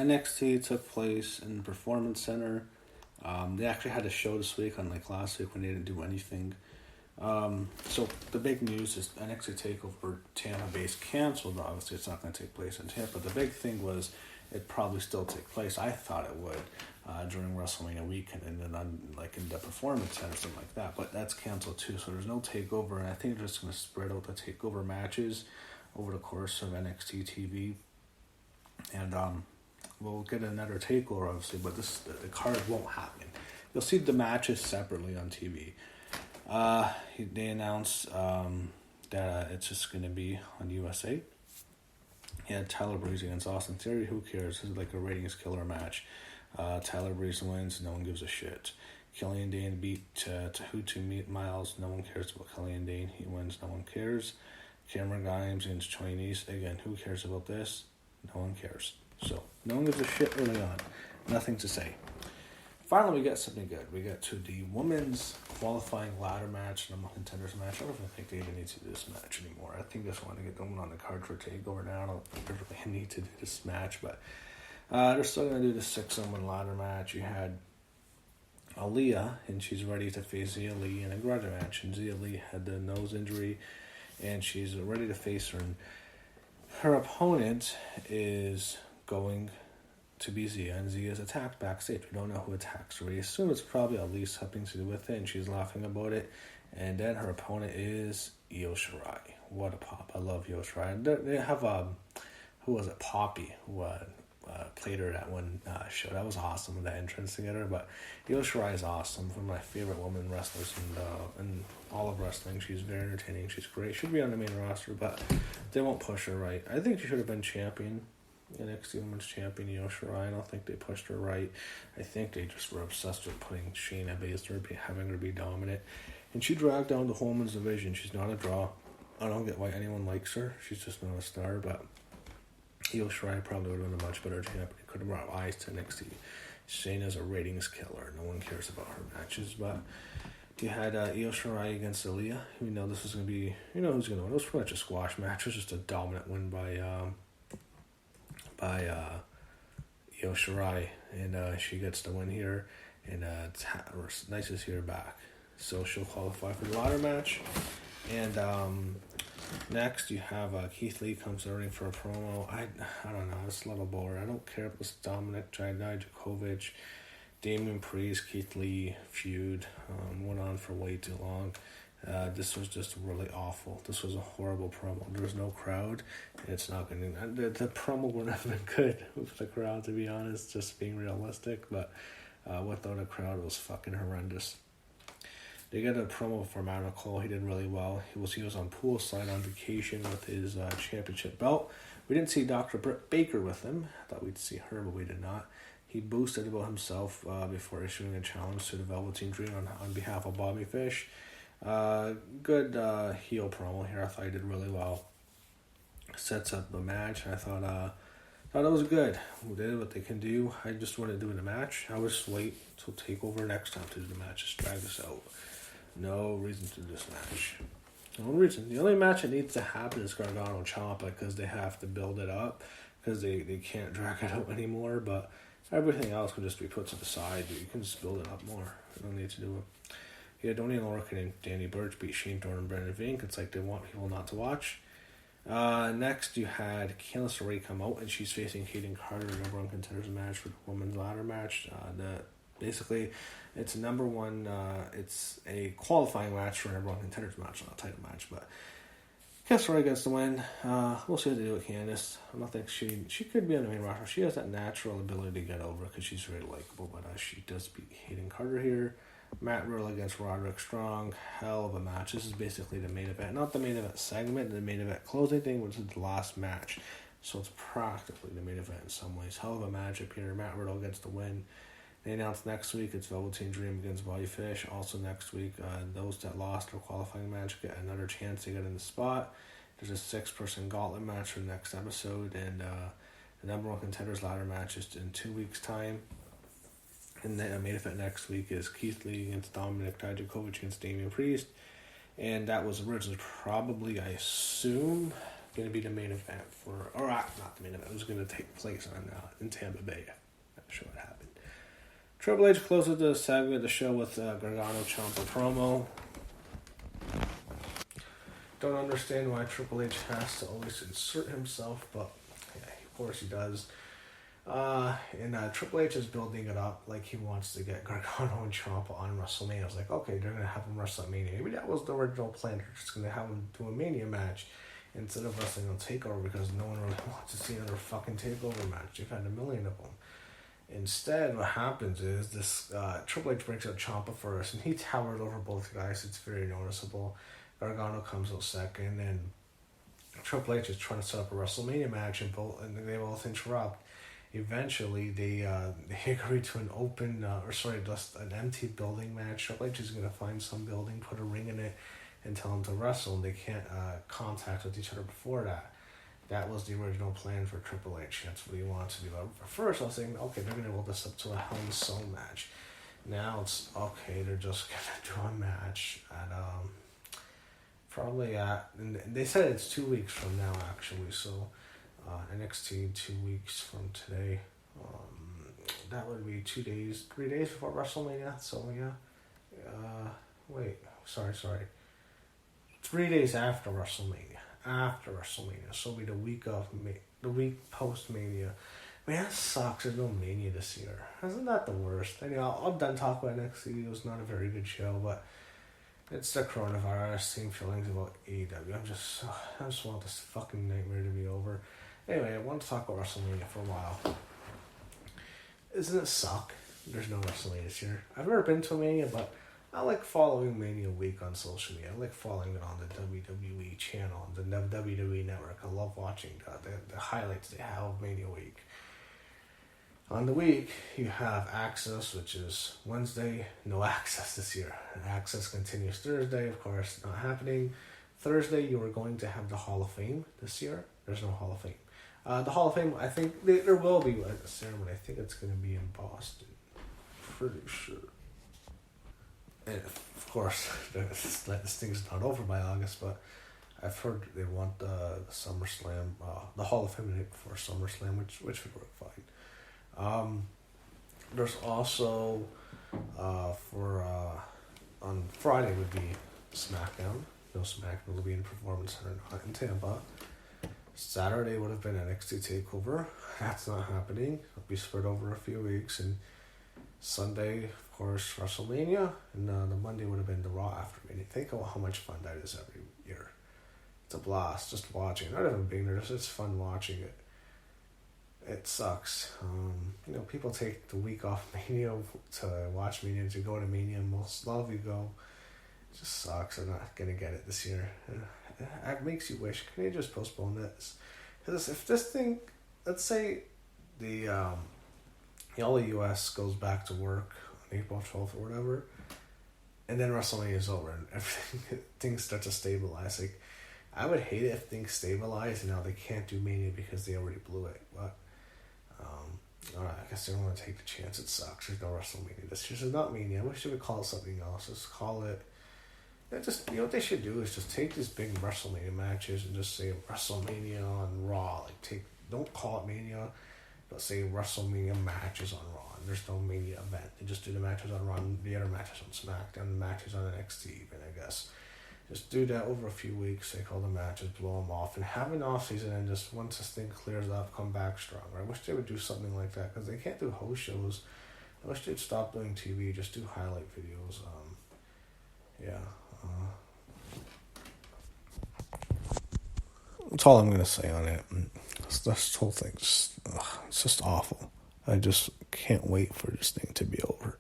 NXT took place in the Performance Center. They actually had a show this week, unlike last week when they didn't do anything. So the big news is NXT TakeOver Tampa Bay is canceled. Obviously, it's not going to take place in Tampa. But the big thing was it probably still take place. I thought it would during WrestleMania weekend and then like in the Performance Center, something like that. But that's canceled too. So there's no takeover, and I think they're just going to spread out the takeover matches over the course of NXT TV, and we'll get another takeover obviously. But the card won't happen. You'll see the matches separately on TV. They announced that it's just going to be on USA. Yeah, Tyler Breeze against Austin Theory. Who cares? This is like a ratings killer match. Tyler Breeze wins. No one gives a shit. Killian Dane beat Tahutu Miles. No one cares about Killian Dane. He wins. No one cares. Cameron Grimes against Chinese. Again, who cares about this? No one cares. So, no one gives a shit early on. Nothing to say. Finally, we got something good. We got to the women's qualifying ladder match, number one contenders match. I don't even think they even need to do this match anymore. I think they just want to get them on the card for TakeOver now. I don't think they really need to do this match, but they're still going to do the 6-on-1 ladder match. You had Aaliyah, and she's ready to face Zia Lee in a grudge match. And Zia Lee had the nose injury, and she's ready to face her. And her opponent is going to be Zia, and Zia is attacked backstage. We don't know who attacks her. We assume it's probably at least something to do with it, and she's laughing about it. And then her opponent is Io Shirai. What a pop. I love Io Shirai. They have, who was it, Poppy, who played her at one show. That was awesome with that entrance together. But Io Shirai is awesome. One of my favorite women wrestlers in all of wrestling. She's very entertaining. She's great. Should be on the main roster, but they won't push her right. I think she should have been champion. NXT Women's Champion Io Shirai. I don't think they pushed her right. I think they just were obsessed with putting Shayna Baszler, having her be dominant. And she dragged down the women's division. She's not a draw. I don't get why anyone likes her. She's just not a star, but Io Shirai probably would have been a much better champion. Could have brought eyes to NXT. Shayna's a ratings killer. No one cares about her matches, but you had Io Shirai against Aaliyah. We know this was going to be, you know who's going to win. It was pretty much a squash match. It was just a dominant win by Io Shirai, and she gets the win here, and it's nice to see her back. So she'll qualify for the ladder match. And next you have Keith Lee comes to the ring for a promo. I don't know, it's a little boring. I don't care if it's Dominic Dijakovic, Damian Priest, Keith Lee feud went on for way too long. This was just really awful. This was a horrible promo. There was no crowd. It's not going to... The promo wouldn't have been good with the crowd, to be honest, just being realistic. But without a crowd, it was fucking horrendous. They got a promo from Adam Cole. He did really well. He was on poolside on vacation with his championship belt. We didn't see Dr. Britt Baker with him. I thought we'd see her, but we did not. He boasted about himself before issuing a challenge to the Velveteen Dream on behalf of Bobby Fish. Good heel promo here. I thought he did really well. Sets up the match. I thought it was good. We did what they can do. I just want to do the match. I was wait till TakeOver next time to do the match. Just drag this out. No reason to do this match. No reason. The only match that needs to happen is Gargano Ciampa because they have to build it up because they can't drag it out anymore. But everything else can just be put to the side. You can just build it up more. You don't need to do it. Yeah, Donian Lorcan and Danny Burch beat Shane Thorne and Brandon Vink. It's like they want people not to watch. Next, you had Candice LeRae come out, and she's facing Hayden Carter in a number one contenders match for the women's ladder match. Basically, it's number one. It's a qualifying match for a number one contenders match, not a title match. But Candice LeRae gets the win. We'll see what they do with Candice. I don't think she could be on the main roster. She has that natural ability to get over because she's very likable. But she does beat Hayden Carter here. Matt Riddle against Roderick Strong. Hell of a match. This is basically the main event. Not the main event segment, the main event closing thing, which is the last match. So it's practically the main event in some ways. Hell of a matchup here. Matt Riddle gets the win. They announced next week it's Velveteen Dream against Bobby Fish. Also next week, those that lost their qualifying match get another chance to get in the spot. There's a 6-person gauntlet match for the next episode. And the number one contenders ladder match is in 2 weeks' time. And the main event next week is Keith Lee against Dominic Dijakovic against Damian Priest. And that was originally probably, I assume, going to be the main event not the main event. It was going to take place in Tampa Bay. I'm sure what happened. Triple H closes the segment of the show with Gargano Ciampa promo. Don't understand why Triple H has to always insert himself, but yeah, of course he does. And Triple H is building it up like he wants to get Gargano and Ciampa on WrestleMania. I was like, okay, they're going to have him wrestle at Mania. Maybe that was the original plan. They're just going to have him do a Mania match instead of wrestling on TakeOver because no one really wants to see another fucking TakeOver match. You've had a million of them. Instead, what happens is this Triple H breaks out Ciampa first, and he towers over both guys. It's very noticeable. Gargano comes out second, and Triple H is trying to set up a WrestleMania match, and they both interrupt. Eventually, they agree to just an empty building match. Triple H is going to find some building, put a ring in it, and tell them to wrestle. And they can't contact with each other before that. That was the original plan for Triple H. That's what he wants to do. But first, I was thinking, okay, they're going to build this up to a Hell in a Cell match. Now it's, okay, they're just going to do a match at, and they said it's 2 weeks from now, actually, so NXT 2 weeks from today. That would be 3 days before WrestleMania, so yeah. 3 days after WrestleMania. So it'll be the week post Mania. Man, that sucks. There's no Mania this year. Isn't that the worst? Anyhow, I'm done talking about NXT. It was not a very good show, but it's the coronavirus. Same feelings about AEW. I just want this fucking nightmare to be over. Anyway, I want to talk about WrestleMania for a while. Doesn't it suck? There's no WrestleMania this year. I've never been to a Mania, but I like following Mania Week on social media. I like following it on the WWE channel, the WWE Network. I love watching the highlights they have of Mania Week. On the week, you have Access, which is Wednesday. No Access this year. Access continues Thursday, of course, not happening. Thursday, you are going to have the Hall of Fame this year. There's no Hall of Fame. The Hall of Fame, I think there will be a ceremony. I think it's going to be in Boston. Pretty sure. And of course, this thing's not over by August, but I've heard they want the SummerSlam, the Hall of Fame for SummerSlam, which would work fine. There's also on Friday would be SmackDown. No SmackDown will be in Performance Center, not in Tampa. Saturday would have been NXT TakeOver. That's not happening. It'll be spread over a few weeks. And Sunday, of course, WrestleMania. And the Monday would have been the Raw after Mania. Think about how much fun that is every year. It's a blast just watching. Not even being there, it's fun watching it. It sucks. People take the week off Mania to watch Mania, to go to Mania, and a lot of you go. It just sucks. I'm not going to get it this year. It makes you wish. Can you just postpone this? Because if this thing, let's say all the US goes back to work on April 12th or whatever, and then WrestleMania is over and everything, things start to stabilize. Like, I would hate it if things stabilize and now they can't do Mania because they already blew it. But I guess they don't want to take the chance. It sucks. There's no WrestleMania this year. So not Mania. I wish they would call it something else. Just call it. What they should do is just take these big WrestleMania matches and just say WrestleMania on Raw. Don't call it Mania, but say WrestleMania matches on Raw. And there's no Mania event. They just do the matches on Raw and the other matches on SmackDown, the matches on NXT even, I guess. Just do that over a few weeks, take all the matches, blow them off, and have an off season, and just once this thing clears up, come back stronger. I wish they would do something like that, because they can't do host shows. I wish they'd stop doing TV, just do highlight videos. That's all I'm going to say on it. This whole thing, it's just awful. I just can't wait for this thing to be over.